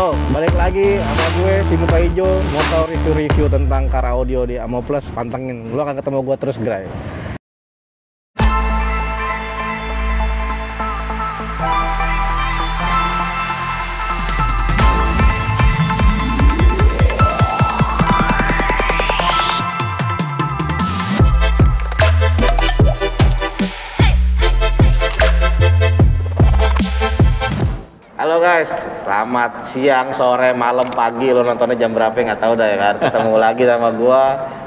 Halo, balik lagi sama gue si Muka Ijo. Mau tahu review-review tentang car audio di Amo Plus? Pantengin, lu akan ketemu gue terus, Gray. Halo guys, selamat siang, sore, malam, pagi. Lo nontonnya jam berapa nggak tahu dah ya kan. Ketemu lagi sama gua,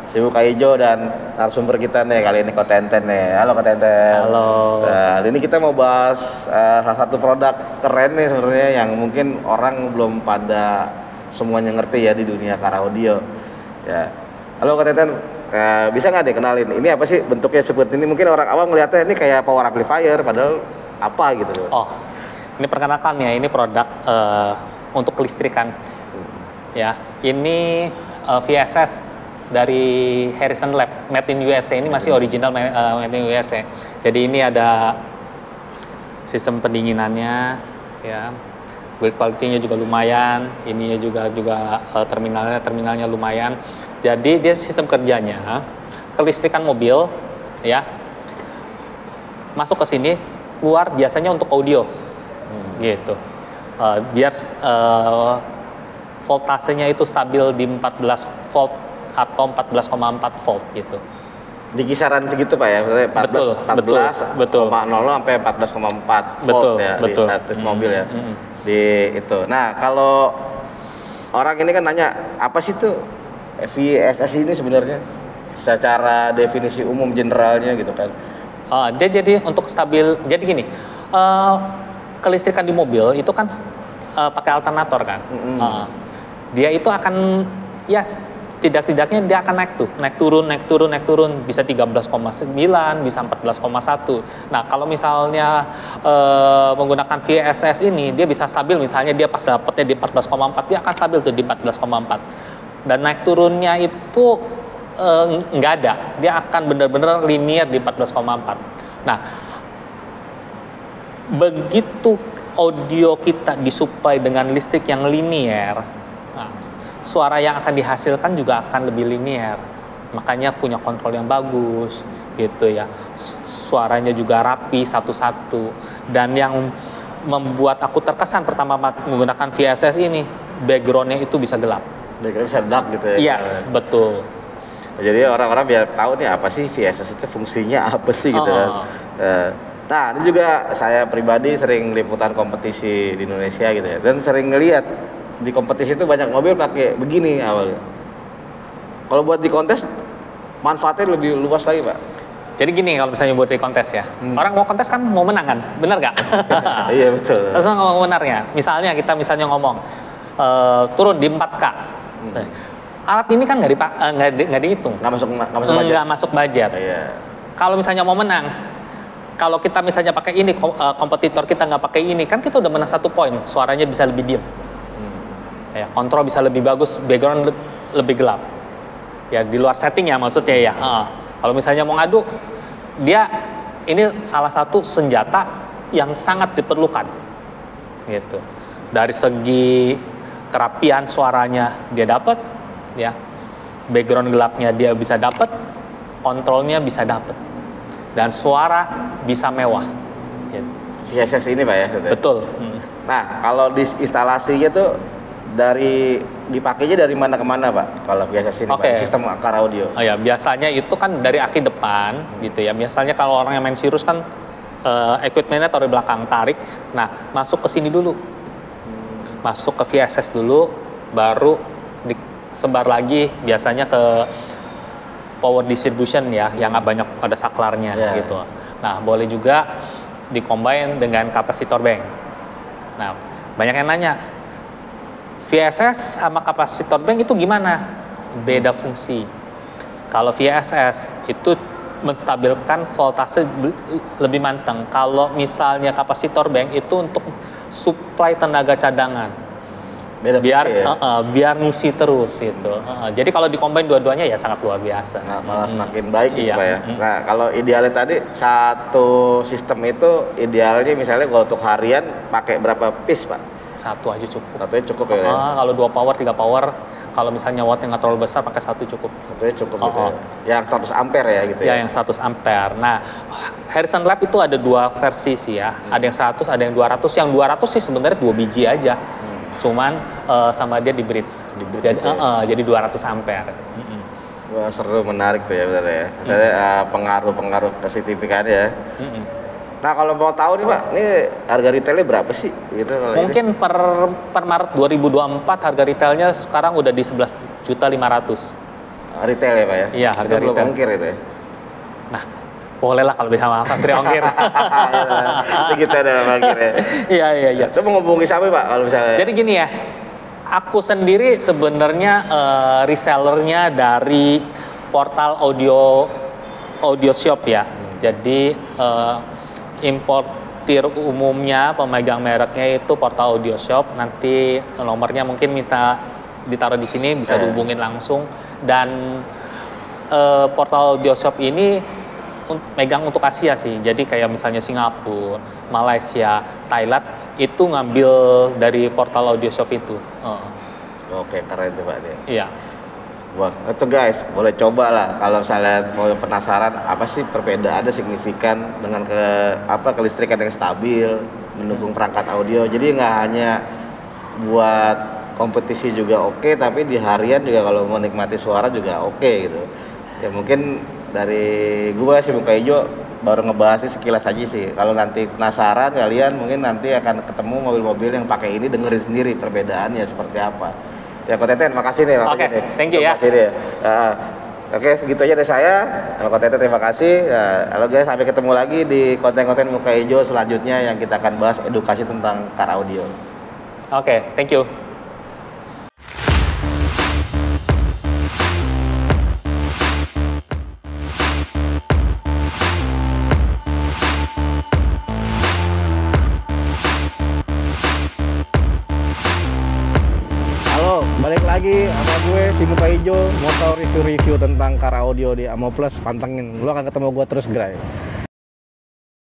si Muka Ijo, dan narasumber kita nih kali ini Kotenten nih. Halo Kotenten. Halo. Nah, ini kita mau bahas salah satu produk keren nih sebenarnya yang mungkin orang belum pada semuanya ngerti ya di dunia car audio. Ya. Halo Kotenten, bisa nggak deh kenalin? Ini apa sih bentuknya seperti ini? Mungkin orang awam melihatnya ini kayak power amplifier, padahal apa gitu? Oh. Ini perkenalkan ya, ini produk untuk kelistrikan. Ya, ini VSS dari Harrison Lab, made in USA. Ini masih original made in USA. Jadi ini ada sistem pendinginannya, ya. Build quality-nya juga lumayan. Ini juga terminalnya lumayan. Jadi dia sistem kerjanya kelistrikan mobil, ya. Masuk ke sini, keluar biasanya untuk audio. Gitu, biar voltasenya itu stabil di 14 volt atau 14,4 volt gitu. Di kisaran segitu Pak ya, misalnya 14,0 sampai 14,4 volt ya di status mobil ya. Di itu. Nah, kalau orang ini kan nanya, apa sih tuh VSS ini sebenarnya? Secara definisi umum generalnya gitu kan. Dia jadi untuk stabil, jadi gini, kelistrikan di mobil itu kan pakai alternator kan. Dia itu akan, ya tidak-tidaknya dia akan naik turun, bisa 13,9, bisa 14,1. Nah, kalau misalnya menggunakan VSS ini, dia bisa stabil, misalnya dia pas dapetnya di 14,4, dia akan stabil tuh di 14,4. Dan naik turunnya itu nggak ada, dia akan benar-benar linear di 14,4. Nah, begitu audio kita disuplai dengan listrik yang linear, nah, suara yang akan dihasilkan juga akan lebih linear. Makanya punya kontrol yang bagus, gitu ya. Suaranya juga rapi satu-satu. Dan yang membuat aku terkesan pertama menggunakan VSS ini, backgroundnya itu bisa gelap. Background bisa dark gitu ya? Yes, betul. Jadi orang-orang biar tahu nih apa sih VSS itu, fungsinya apa sih gitu kan. Nah, ini juga saya pribadi sering liputan kompetisi di Indonesia gitu ya, dan sering ngelihat di kompetisi itu banyak mobil pakai begini awalnya. Kalau buat di kontes, manfaatnya lebih luas lagi Pak. Jadi gini, kalau misalnya buat di kontes ya, orang mau kontes kan mau menang kan, benar nggak? Iya betul. Terus ngomong benarnya, misalnya kita ngomong turun di 4K. Alat ini kan nggak dihitung, nggak masuk budget. Iya. Kalau misalnya mau menang, kalau kita misalnya pakai ini, kompetitor kita nggak pakai ini, kan kita udah menang 1 poin, suaranya bisa lebih diam, ya, kontrol bisa lebih bagus, background lebih gelap, ya di luar setting ya maksudnya ya. Kalau misalnya mau ngadu, dia ini salah satu senjata yang sangat diperlukan, gitu. Dari segi kerapian suaranya dia dapat, ya, background gelapnya dia bisa dapat, kontrolnya bisa dapat. Dan suara bisa mewah. VSS ini Pak ya? Betul. Nah, kalau di instalasinya tuh dipakainya dari mana ke mana Pak? Kalau VSS ini Pak, sistem car audio. Oh ya, biasanya itu kan dari aki depan gitu ya. Biasanya kalau orang yang main Sirius kan equipmentnya taruh di belakang, tarik. Nah, masuk ke sini dulu. Masuk ke VSS dulu, baru disebar lagi biasanya ke power distribution ya, yang banyak ada saklarnya gitu. Nah, boleh juga dicombine dengan kapasitor bank. Nah, banyak yang nanya, VSS sama kapasitor bank itu gimana? Beda fungsi. Kalau VSS itu menstabilkan voltase lebih manteng. Kalau misalnya kapasitor bank itu untuk suplai tenaga cadangan. Beda biar ya? Biar ngisi terus gitu. Jadi kalau dikombin dua-duanya ya sangat luar biasa. Nah, malah semakin baik gitu iya. Pak ya. Nah, kalau idealnya tadi satu sistem itu idealnya misalnya kalau untuk harian pakai berapa piece Pak? satu aja cukup. Satunya cukup ya? Kalau 2 power, 3 power, kalau misalnya wattnya nggak terlalu besar pakai satu cukup. Satunya cukup gitu ya? Yang 100 ampere ya gitu ya? Ya, yang 100 ampere. Nah, Harrison Lab itu ada 2 versi sih ya. Ada yang 100, ada yang 200. Yang 200 sih sebenarnya 2 biji aja. Cuman sama dia di bridge. Jadi 200 ampere. Wah, seru, menarik tuh ya benar ya. Misalnya pengaruh ke signifikan ya. Nah, kalau mau tahu nih Pak, ini harga retailnya berapa sih? Gitu, mungkin per Maret 2024 harga retailnya sekarang udah di 11.500.000. Retail ya Pak ya? Iya, harga retail. Belum ongkir itu ya? Nah, boleh lah kalau bisa makan free ongkir. Itu kita ada ongkir ya? Iya. Itu menghubungi siapa Pak kalau misalnya? Jadi gini ya, aku sendiri sebenarnya resellernya dari portal audio shop ya. Jadi importir umumnya pemegang mereknya itu portal audio shop. Nanti nomornya mungkin minta ditaruh di sini, bisa dihubungin langsung. Dan portal audio shop ini megang untuk Asia sih. Jadi kayak misalnya Singapura, Malaysia, Thailand itu ngambil dari portal audio shop itu. Oke, keren tuh Pak dia. Iya. Wah, itu guys, boleh coba lah kalau misalnya mau penasaran apa sih perbedaannya signifikan dengan kelistrikan yang stabil, mendukung perangkat audio. Jadi nggak hanya buat kompetisi juga oke, tapi di harian juga kalau mau nikmati suara juga oke gitu. Ya mungkin dari gua sih Muka Ijo baru ngebahasnya sekilas aja sih. Kalau nanti penasaran kalian mungkin nanti akan ketemu mobil-mobil yang pakai ini, dengerin sendiri perbedaannya seperti apa. Ya Koteten, makasih nih. Oke, thank you ya. Oke, segitu aja dari saya. Koteten, terima kasih. Halo guys, sampai ketemu lagi di konten-konten Muka Ijo selanjutnya yang kita akan bahas edukasi tentang car audio. Oke, thank you. Balik lagi sama gue si Muka Ijo, mau tahu review-review tentang car audio di Amo Plus, pantengin. Lo akan ketemu gue terus, Gray.